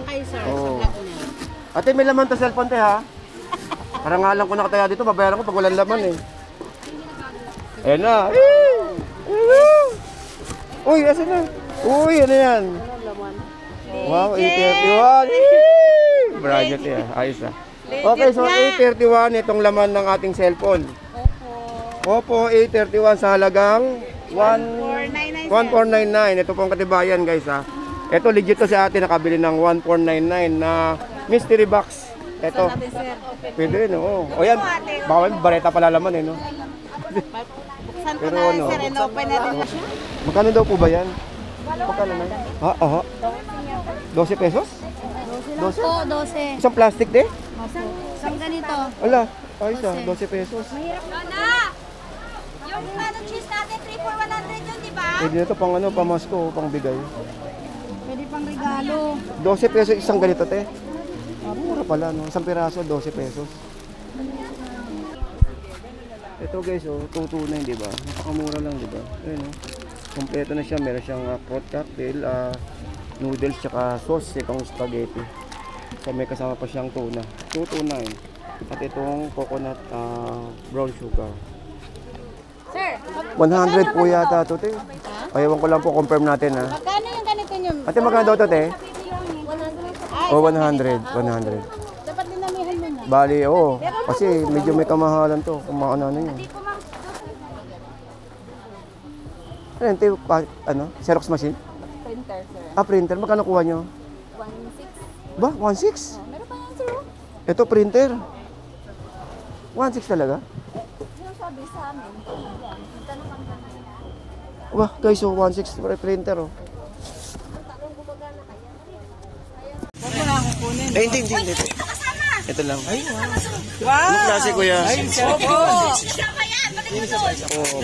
kayo, sir. Oo. Sa vlog niya. Ate, may laman to cellphone, te, ha? Parang nga lang ko nakataya dito, babayaran ko pag walang laman, eh. Ayan na. Uy, asan na? Uy, ano yan? Wow, 831. Bracket, eh. Ayos, ah. Okay, so 831, itong laman ng ating cellphone. Oppo A31 sa halagang 1499. Ito pong katibayan, guys, ha. Ito legit to sa atin, nakabili ng 1499 na mystery box. Ito. Pwede rin, oo. O yan, baka may bareta pala laman, eh, no? Buksan ko Pero na, ano? sir. Open na din na siya. Magkano daw po ba yan? Magkano na? Ha? Aha. 12 pesos? 12? Po, 12. Isang plastic, de? Isang ganito. Wala. Ayos, ah. 12 pesos. Nana! Yung ano cheese natin, 3 for 100 yun, di ba? Pwede na ito pang ano, pamasko, pang bigay. Pwede pang regalo. 12 pesos isang ganito, te. Mura pala, no? Isang piraso, 12 pesos. Ito, guys, oh, 229, di ba? Napakamura lang, di ba? Ayun, oh. Kompleto na siya. Meron siyang fruit cocktail, noodles, tsaka sauce, itong spaghetti. So, may kasama pa siyang tuna. 229. At itong coconut brown sugar. Sir, 100 po yata ito, te. Ayawan ko lang po, confirm natin, ha. magkano yung ganito nyo? Ate, magkano daw ito, te? 100. Oh, 100. 100. Dapat dinamihan mo na. Bali, oo. Kasi medyo may kamahalan to. Kung ano yun. Ano yun, te? Ano? Xerox machine? Printer, sir. Printer. Magkano kuha nyo? 1.6. Ba? 1.6? Meron pa yan, sir. Ito, printer. 1.6 talaga? Yung sabi sa amin. Tanong kami na. Wah, guys, so 1.6 printer, oh. Hindi. Ito lang. Ay, wow. Anong klase, kuya? Oh,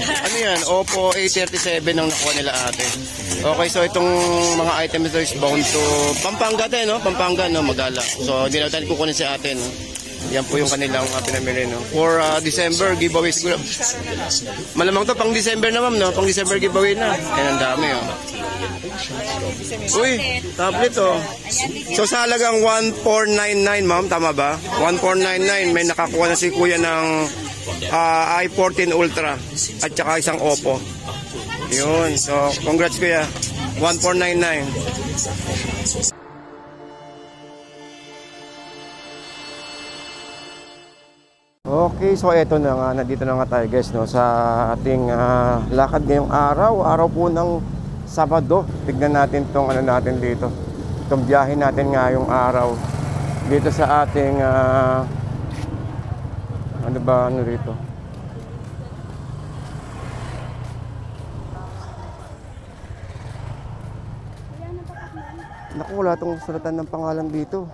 ano yan? Oppo A37 ang nakuha nila ate. Okay, so itong mga items ito is bound to Pampanga tayo, no? Pampanga, no? Magala. So, hindi na tayo kukunin si ate, no? Yan po yung kanilang pinamili, no? For December giveaway siguro. Malamang to pang December na, ma'am, no? Pang December giveaway na. Ayan, ang dami, oh. Uy, tablet, oh. So, sa halagang 1499, ma'am, tama ba? 1499, may nakakuha na si kuya ng i14 Ultra at saka isang Oppo. Yun, so, congrats kuya. 1499. Okay, so eto na nga, nandito na nga tayo, guys, no, sa ating lakad ngayong araw po ng Sabado. Tignan natin tong ano natin dito, itong biyahe natin ngayong araw dito sa ating ano dito, naku, wala itong sulatan ng pangalan dito.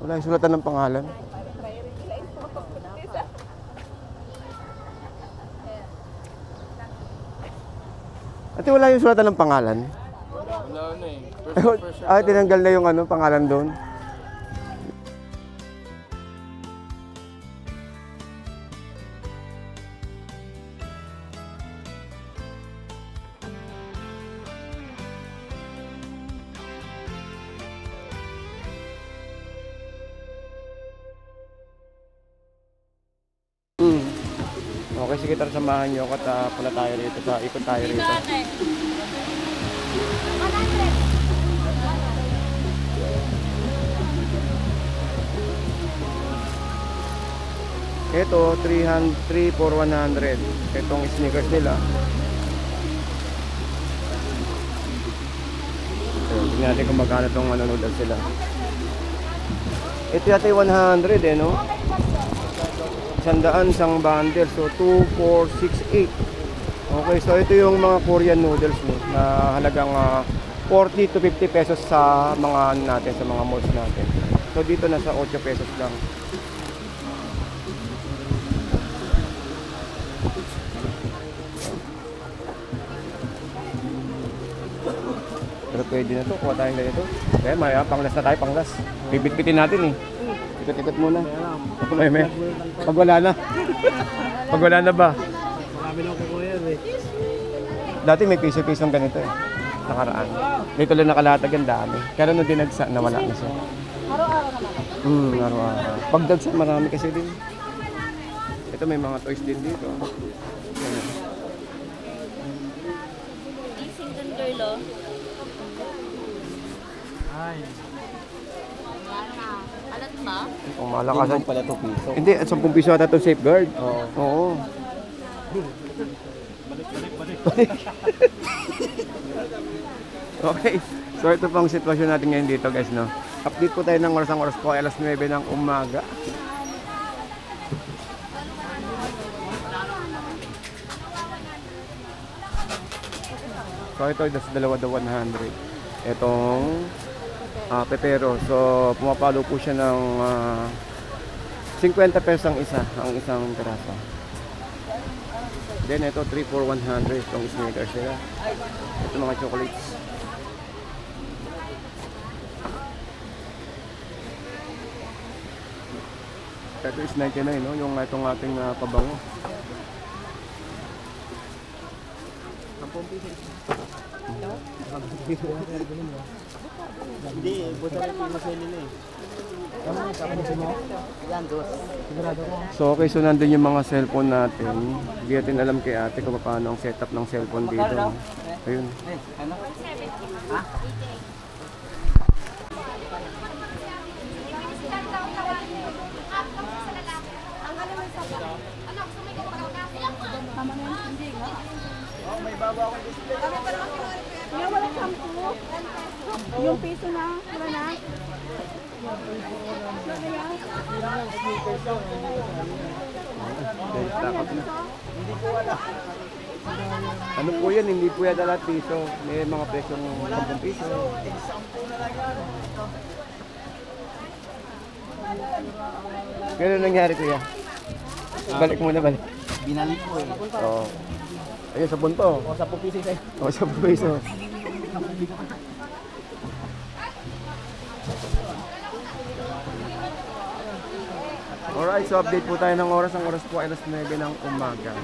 Wala yung sulatan ng pangalan. Ate, wala yung sulatan ng pangalan? Wala na eh. Tinanggal na yung ano, pangalan doon. Okay, sige, tara, samahan nyo at pala tayo rito, ikot tayo rito. Ito, 3 for 100. Itong sneakers nila. Tingnan natin kung magkano itong noodles sila. Ito yata 100, eh, no? 100 isang bundle. So, 2, 4, 6, 8. Okay, so ito yung mga Korean noodles, no, na halagang 40 to 50 pesos sa mga natin, sa mga malls natin. So, dito nasa 8 pesos lang. Pero pwede na to, kuha tayong ganito. Kaya may panglas na tayo, panglas. Bibit-bitin natin, eh. Ikot-ikot muna. May. Pag wala na. Pag wala na ba? Marami na kukuha yan eh. Dati may piso-pisong ganito, eh. nakaraan. Dito lang nakalatag ang dami. Kaya nung dinagsa, nawala na siya. Araw-araw naman. Araw-araw. Pag dagsa, marami kasi din. Ito may mga toys din dito. Ayan. Single girl, oh. Alat ba? Kung malakasan. pala 2 piso. Hindi, 10 piso ata itong safeguard. Oo. Okay. So ito pang sitwasyon natin ngayon dito guys, no? Update po tayo ng oras. Ang oras po ay alas 9 ng umaga. So ito ay dalawa 100. Itong pepero. So pumapalo po siya ng 50 pesos ang isang piraso. Then ito 3 for 100 itong sneakers nila. Ito mga chocolates. Ito is 99, no? Yung itong ating pabango. Hindi, buta rin yung masaya nila eh. So okay, so nandun yung mga cellphone natin. Hindi natin alam kay ate kung paano ang setup ng cellphone dito. No? Ayun. Yung walang shampoo. Yung piso na. Wala na. Ano po yan? Hindi po yan lahat piso. May mga presyong 10 piso. Ganun nangyari kuya. Balik muna, balik. Binalik ko eh. Oo. Ayun, sa punto. O, 10 piso sa'yo. O, 10 piso. Alright, so update po tayo ng oras. Ang oras po ay alas 9 ng umaga.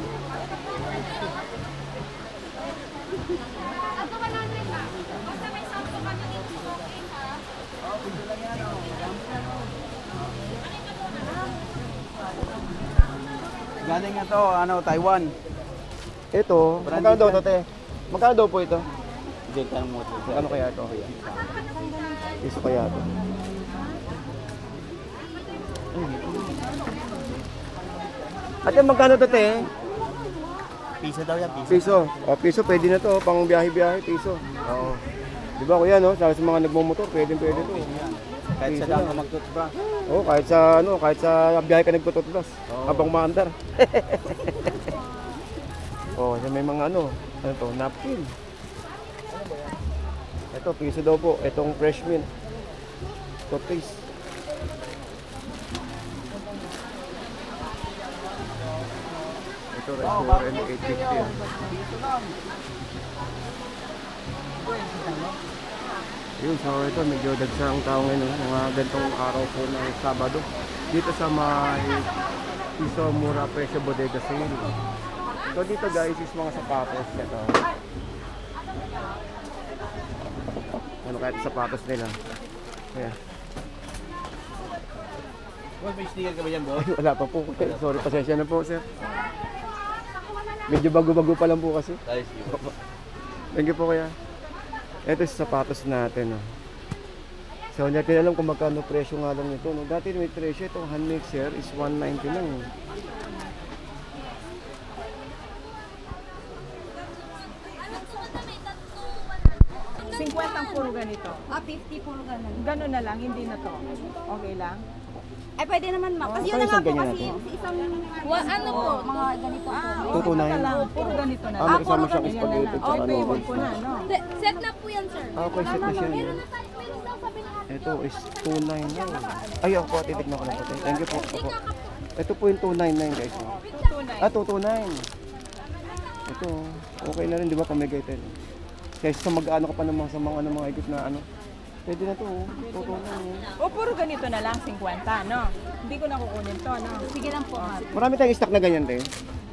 Galing nga to, Taiwan. Ito, magkano daw ito, te? Magkano daw po ito? Diyan ka ng motor. Magkano kaya ito? Piso kaya ito? Ate, magkano ito, te? Piso daw yan, piso. Piso. O, piso, pwede na to. Pang biyahe-biyahe, piso. Oo. Di ba kuya, no? Sa mga nagmumotor, pwede to. Kahit sa Piso daan na. ka mag-toothbrush. Oo, kahit sa biyahe ka nagtututlas. Habang maandar. Oh, may mga ano to, napkin. Ito, piso daw po. Itong fresh mint. Toothpaste. Ito, restaurant, 850. Yun, so ito, medyo dagsang tao ngayon. Mga gantong araw po ng Sabado. Dito sa may piso mura presyo bodega sale. So dito guys is mga sapatos ito. Ano kahit sapatos nila. Ayan. May sticker ka ba yan, boss? Ay, wala pa po. Sorry, pasensya na po sir. Medyo bago-bago pa lang po kasi. Thank you po kuya. Ito yung sapatos natin. Oh. So hindi natin alam kung magkano presyo nga lang nito. No? Dati may presyo itong hand mixer is 190 lang. 50 ang puro ganito. 50 puro ganun. Ganun na lang, hindi na to. Okay lang? Ay, pwede naman ma. Kasi yun Ano na nga isang po, ganyan kasi natin? yung isang... ano po? Mga ganito po. Tutunay. Ito lang, puro ganito na lang. May kasama siyang Ganyan na spaghetti lang. tsaka Okay, ano. wag po na, no? Set na po yan, sir. Okay, set na siya. No? Meron daw sabi ng Ito is 299 lang. Ay, ako po, titignan ko lang po. Thank you po. Ako. Ito po yung 299 guys. No? Ah, 229. Ito, okay na rin, di ba, pamigay tayo. Kaysa sa mag-ano ka pa naman sa mga higit na ano, Pwede na to. Toto na. O, puro ganito na lang, 50, no? Hindi ko na kukunin to, no? Sige lang po, ma'am. Marami tayong stock na ganyan, te.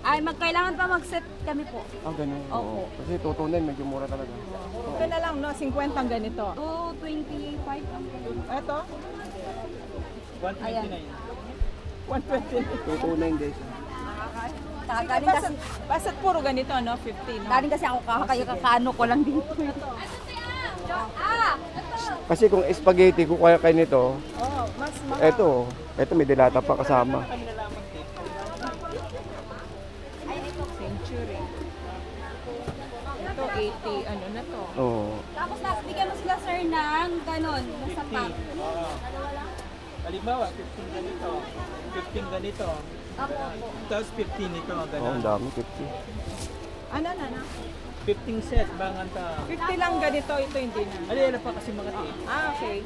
Ay, magkailangan pa mag-set kami po. Ah, ganun. Opo. Kasi toto na, medyo mura talaga. Ito na lang, no? 50 ang ganito. 225 ang Ito, 129. 120. Toto na guys. Galing kasi, Basta't puro ganito, no? 50, no? galing kasi ako kakano ko lang dito. Kasi kung spaghetti, kung kaya kayo nito, Oh, mas mahal. eto may dilata pa kasama. Century. Ito, 80, ano na to? Oo. Tapos bigyan mo sila sir ng ganon, nasa pack. Halimbawa, 15 ganito. 15 ganito. Ako po. Tapos 15 ito. Oo, Ganun. ang dami, 50. Ano na na? 15 set, bangan ta. 50 lang ganito, ito hindi na. Alin pa kasi mga Ah, okay.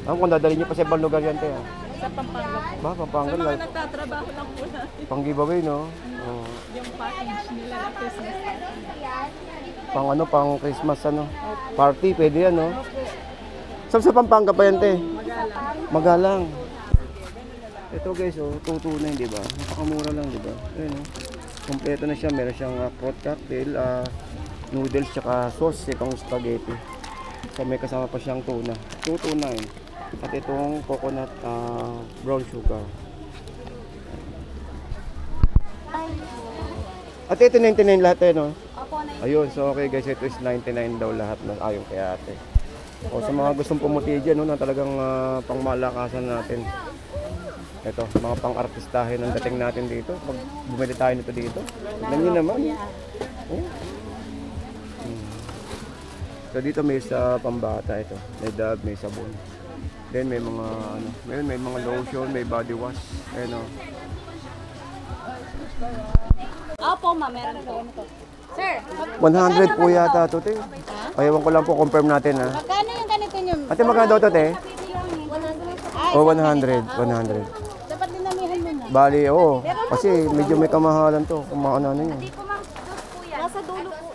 Alam kung dadalhin nyo pa sa ibang lugar yan, te. Sa Pampanga. Ba, Sa Pampanga mga lang. nagtatrabaho lang po na Pang giveaway, no? Oo. yung package nila na Christmas. Pang ano, pang Christmas, ano? Party, pwede yan, no? Saan sa Pampanga pa yan, te? Magalang. Ito guys, oh, tutunay, di ba? Napakamura lang, di ba? Ayun, oh. Kompleto na siya. Meron siyang fruit cocktail, noodles, tsaka sauce, itong spaghetti. So may kasama pa siyang tuna. 229. At itong coconut brown sugar. At ito 99 lahat eh, no? Opo, na Ayun, so okay guys, ito is 99 daw lahat na ayon kay ate. O sa mga gustong pumuti dyan, no, na talagang pangmalakasan natin. Ito, mga pang-artistahin ang dating natin dito. Pag bumili tayo nito dito. Tignan nyo naman. Oh. So dito may sa pambata ito. May dab, may sabon. Then may mga ano, may mga lotion, may body wash. Ayun oh. Opo, ma'am, meron po. Sir, 100 po yata ito, te. Ayawan ko lang po, confirm natin ha. magkano yung ganito nyo? Ate, magkano daw ito, te? 100. O, 100. Dapat dinamihan mo na. Bali, oo. Kasi medyo may kamahalan to. Kung maano na yun. Hindi po ma'am, dos po yan. Nasa dulo po.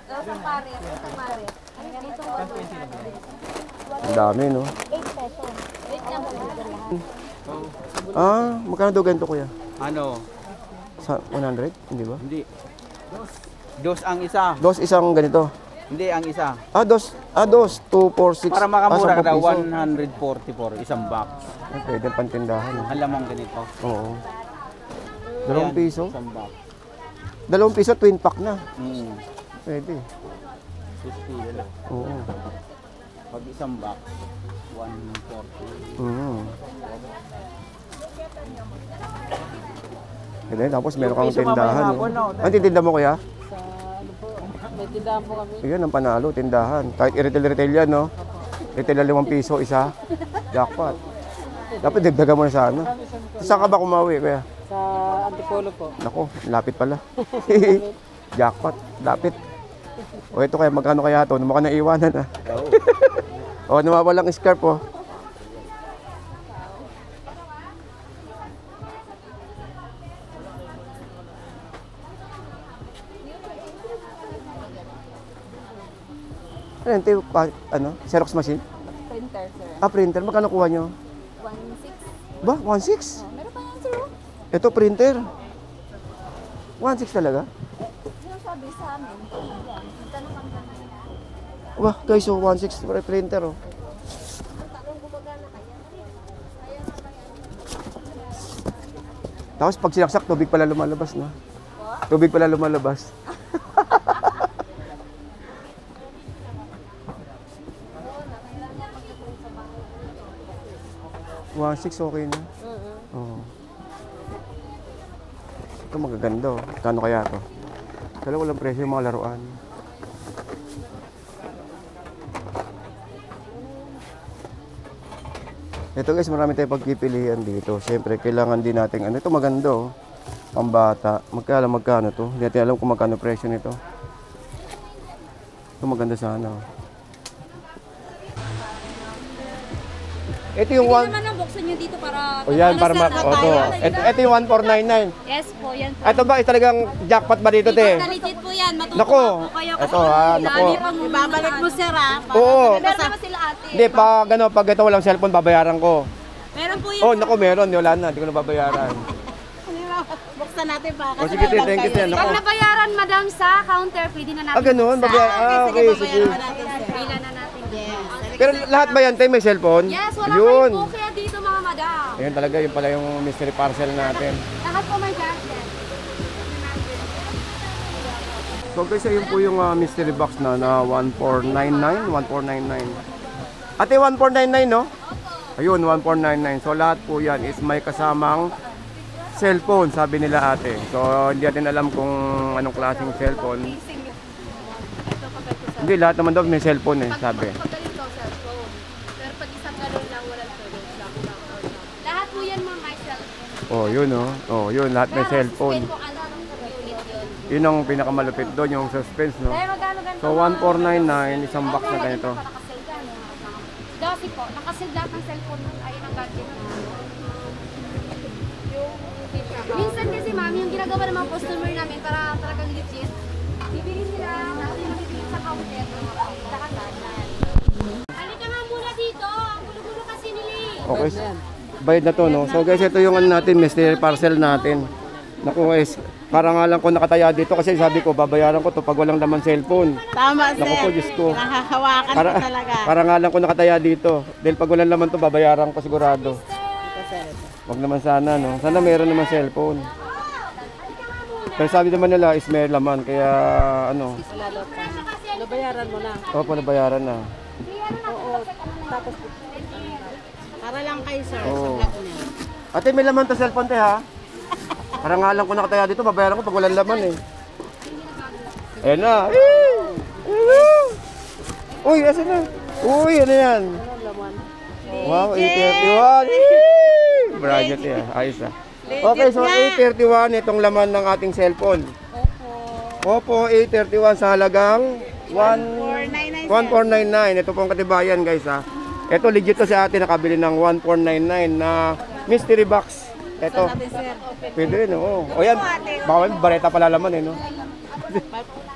Nasa pare, nasa pare. Ganito po. Ang dami, no? 8 pesos. 8 lang po. Ah, magkano daw ganito, kuya? Ano? Sa 100? Hindi ba? Hindi. Dos ang isa. Dos isang ganito. Hindi ang isa. Dos. 2, 4, 6. Para makamura ka 10 daw, piso. 144, isang box. Ay, pwede pantindahan. Eh. Ang lamang ganito. Oo. 2 piso? Isang box. 2 piso, twin pack na. Pwede. 50 yun. Oo. Pag isang box, 140. Ganun, tapos meron kang piso tindahan. mamaya No? hapon, no? Ano tinda mo, kuya? May tindahan po kami. Ayan, ang panalo, tindahan. Kahit i-retail yan, no? Retail na 5 piso, isa. Jackpot. Dapat dagdagan mo na sa ano. Saan ka ba kumawi, kuya? Sa Antipolo po. Nako, lapit pala. Jackpot, lapit. O ito kaya, magkano kaya ito? Nung maka naiwanan, O, nawawalang scarf, oh. Ano, ito, ano, Xerox machine? Printer, sir. Ah, printer. Magkano kuha nyo? 1.6. Ba, 1.6? Meron pa yan, sir. Ito, printer. 1.6 talaga? Yung sabi sa amin. Yan. Tanong kang tanong. Wah, guys, so 1.6 for a printer, oh. Tapos pag sinaksak, tubig pala lumalabas, no? Tubig pala lumalabas. Wow, 6 okay na. Oo. Ito magaganda, oh. Kano kaya to? Kala walang presyo yung mga laruan. Ito guys, marami tayong pagpipilian dito. Siyempre, kailangan din natin, ano, ito maganda, oh. Pambata. Magkano to? Hindi natin alam kung magkano presyo nito. Ito maganda sana, oh. Ito yung Hindi naman ang buksan nyo dito para... O yan, para ito yung 1499. Yes po, yan po. Ito ba, talagang jackpot ba dito, te? Legit po yan. yan, matutuwa Nako, po kayo. ito ha, nako. Ibabalik mo sir ha. Oo. Meron naman sila ate. Hindi, pag ito walang cellphone, babayaran ko. Meron po yun. Oh, nako, meron. Wala na, hindi ko na babayaran. Buksan natin pa. O, sige, thank you, sir. Pag Nako. nabayaran madam sa counter, pwede na natin. Ah, ganun? Okay, sige. Pila na natin. Yes. Pero lahat ba yan, tayo may cellphone? Yes, wala Yun. kayong bukya dito mga madam. Ayun talaga, yun pala yung mystery parcel natin. Lahat po may gadget. So guys, ayun po yung mystery box na 1499, 1499. Ate, 1499, no? Ayun, 1499. So lahat po yan is may kasamang cellphone, sabi nila ate. So hindi natin alam kung anong klaseng cellphone. Hindi, lahat naman daw may cellphone eh, sabi. Pag ganito, cellphone. Pero pag isang galon lang, walang tulog lang. Lahat po yan mga may cellphone. Oh, yun oh. Oh, yun, lahat may cellphone. Kung ano ang unit yun. Yun ang pinakamalupit doon, yung suspense, no? Kaya magkano ganito? So 1499, isang box na ganito. Dati po, nakasil lahat ng cellphone ay ng gadget. Minsan kasi mami, yung ginagawa ng mga customer namin para talagang legit, bibili nila, tapos yung makikita sa counter, nakakanan. Halika nga muna dito, ang gulo-gulo kasi nili. Okay, bayad na to, no? So guys, ito yung ano natin, mystery parcel natin. Naku guys, para nga lang ko nakataya dito kasi sabi ko, babayaran ko to pag walang laman cellphone. Tama, sir. Naku po, Diyos ko. Nakahawakan Para, ko talaga. para nga lang ko nakataya dito. Dahil pag walang laman to, babayaran ko sigurado. Wag naman sana, no? Sana meron naman cellphone. Pero sabi naman nila is may laman, kaya ano. Nabayaran mo na. Opo, nabayaran na. Tapos, para lang kayo, sir. Oo. Sa vlog niya. Ate, may laman to cellphone te ha? Para nga lang ko nakataya dito, babayaran ko pag walang laman eh. Ayan na. Uy, asan na? Uy, ano yan? Wow, 831. Bracket eh, ayos ah. Okay, so 831 itong laman ng ating cellphone. Opo, 831 sa halagang 1499. Ito pong katibayan guys ha. Ito legit to si ate nakabili ng 1499 na mystery box. Ito. Pwede rin, oo. O yan, baka may bareta pala laman eh, no?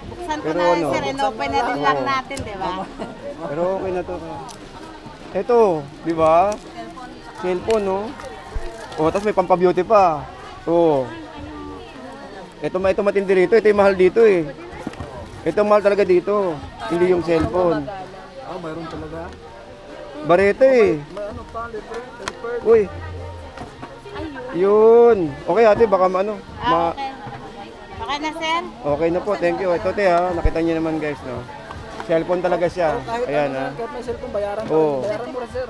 Buksan ko Pero na, ano? sir. Inopen na din lang natin, di ba? Pero okay na to. Ito, di ba? Cellphone, no? O, tapos may pampabeauty pa. Oo. Ito matindi rito. Ito yung mahal dito eh. Ito ang mahal talaga dito. Hindi yung cellphone. Ah, mayroon talaga. Bareta eh. May ano pa, libre. Uy. Yun. Okay ate, baka ano. Okay. Okay na, sir? Okay na po, thank you. Ito te ha, nakita niyo naman guys, no? Cellphone talaga siya. Ayan ha. Kahit may cellphone, bayaran mo. Oo. Bayaran mo na, sir.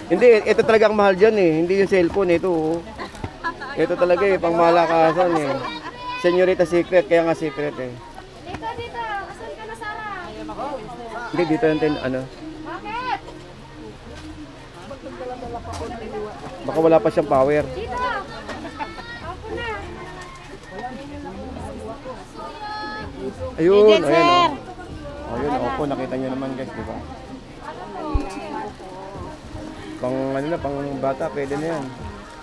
Hindi, ito talaga ang mahal dyan eh. Hindi yung cellphone, ito. Oh. Ito talaga eh, pang malakasan eh. Senyorita Secret, kaya nga secret eh. Dito, dito. Asan ka na, Sarah? Hindi, dito natin, ano. Bakit? Baka wala pa siyang power. Dito. Ako na. Ayun, Legit, ayan sir. oh. Ayun, opo, nakita niyo naman guys, di ba? Pang ano na, pang bata, pwede na yan.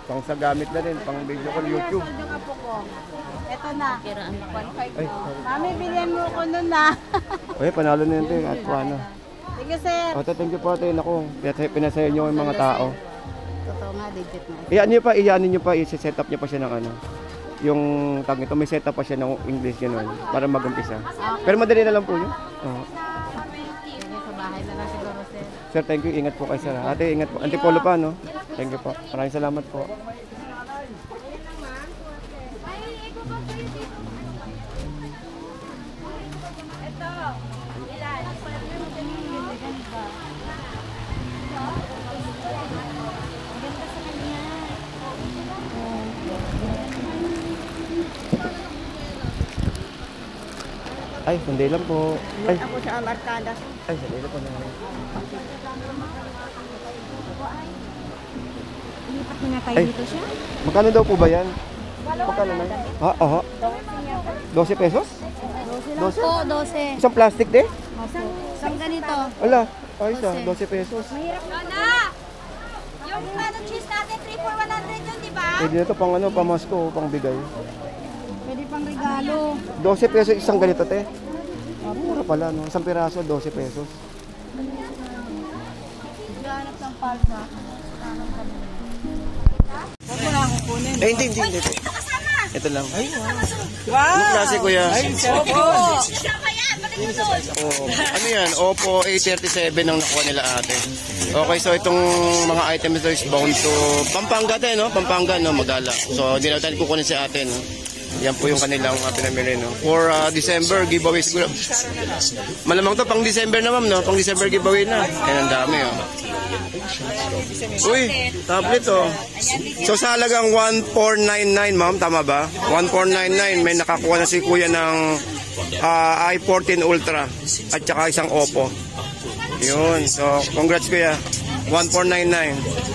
Pang sa gamit na rin, pang video call, YouTube. Yung apo ko. Ito na. Ay, Mami, bilhin mo ko nun na. ay, panalo na yun, te, at ano. Thank you, sir. O, thank you po, ate, naku, pinasaya niyo yung mga tao. Totoo nga, legit na. Iyan niyo pa, i-set up niyo pa siya ng ano. Yung tag ito, may setup pa siya ng English gano'n para mag-umpisa. Pero madali na lang po yun. Oo. Sa bahay na lang siguro, sir. Sir, thank you. Ingat po kayo, sir. Ate, ingat po. Antipolo pa, no? Thank you po. Maraming salamat po. Ay, sandali lang po. Ay, Ako sa Amarcada. ay, sandali lang po na. Lipat mo na tayo Ay. dito siya. Magkano daw po ba yan? Magkano na? Ha? Aha. 12 pesos? 12? Po, 12. Isang plastic de? Isang ganito. Wala. Ay, isa. 12 pesos. Lona! Yung cheese natin, 3 for 100 yun, di ba? Pwede na ito pang ano, pamasko, pang bigay. Pwede pa pang regalo. 12 pesos isang ganito, te. Mura pala, no? Isang piraso, 12 pesos. Ganap ng palda. Huwag mo na akong kunin. Hindi. Ito lang. Ay, Wow! anong klase, kuya? Opo! Oh, ano yan? Oppo A37 ang nakuha nila ate. Okay, so itong mga items ito is bound to Pampanga tayo, no? Pampanga, no? Magala. So, hindi na tayo kukunin si ate, no? Yan po yung kanilang pinamili, no? For December giveaway siguro. Malamang to, pang December na, ma'am, no? Pang December giveaway na. Yan, ang dami, oh. Uy, tablet, oh. So, sa halagang 1499, ma'am, tama ba? 1499, may nakakuha na si kuya ng i14 Ultra at saka isang Oppo. Yun, so, congrats kuya. 1499.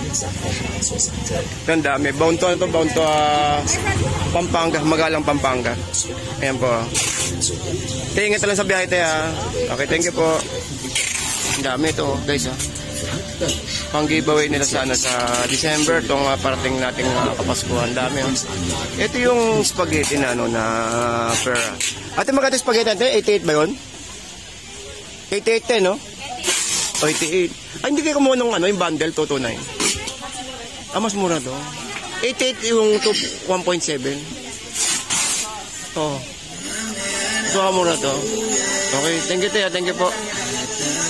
Ito ang dami. Bound to Pampanga, Magalang Pampanga. Ayan po. Tingin lang sa biyahe tayo. Okay, thank you po. Ang dami ito, guys. Pang giveaway nila sana sa December itong parating nating Kapaskuhan. Ang dami. Ito yung spaghetti na pera. Ate, magkano spaghetti natin? 88 ba yun? 88 no? 88. Ay, hindi kayo kumuha ng yung bundle, 229. Mas mura to. 88 yung 1.7. Oh. Ito mura to. Okay, thank you po.